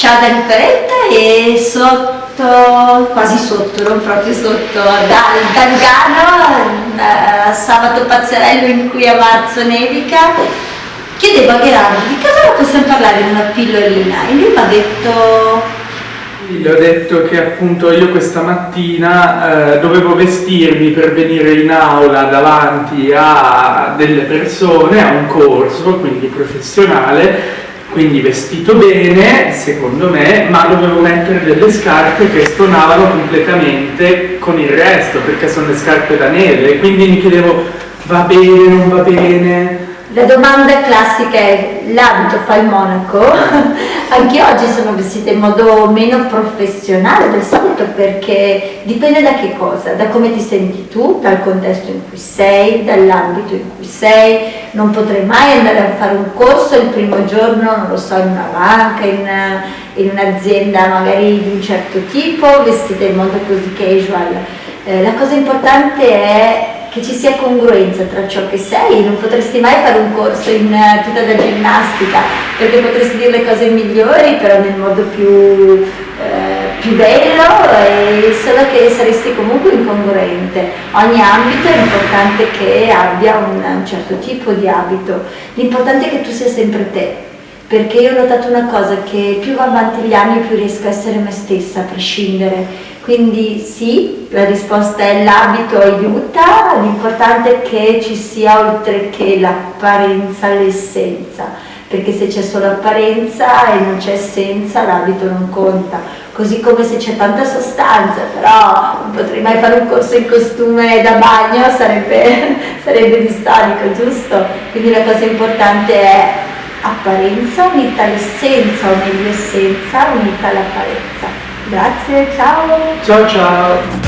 Ciao da Nicoletta e sotto, quasi sotto, non proprio sotto, dal Lugano, sabato pazzerello in cui a marzo nevica, chiedevo a Gherardo di cosa possiamo parlare in una pillolina e lui mi ha detto... Le ho detto che appunto io questa mattina dovevo vestirmi per venire in aula davanti a delle persone, a un corso, quindi professionale, quindi vestito bene, secondo me, ma dovevo mettere delle scarpe che stonavano completamente con il resto, perché sono le scarpe da neve, quindi mi chiedevo, va bene, non va bene? La domanda classica è: l'abito fa il monaco? Anche oggi sono vestita in modo meno professionale del solito, perché dipende da che cosa, da come ti senti tu, dal contesto in cui sei, dall'ambito in cui sei. Non potrei mai andare a fare un corso il primo giorno, non lo so, in una banca, in un'azienda magari di un certo tipo, vestita in modo così casual. La cosa importante è che ci sia congruenza tra ciò che sei. Non potresti mai fare un corso in tuta da ginnastica, perché potresti dire le cose migliori, però nel modo più bello, solo che saresti comunque incongruente. Ogni ambito è importante che abbia un certo tipo di abito, l'importante è che tu sia sempre te. Perché io ho notato una cosa, che più va avanti gli anni più riesco a essere me stessa, a prescindere. Quindi sì, la risposta è: l'abito aiuta, l'importante è che ci sia oltre che l'apparenza l'essenza, perché se c'è solo apparenza e non c'è essenza l'abito non conta. Così come se c'è tanta sostanza, però non potrei mai fare un corso in costume da bagno, sarebbe distonico, giusto? Quindi la cosa importante è apparenza unita all'essenza, o meglio essenza unita all'apparenza. Grazie, ciao! Ciao ciao!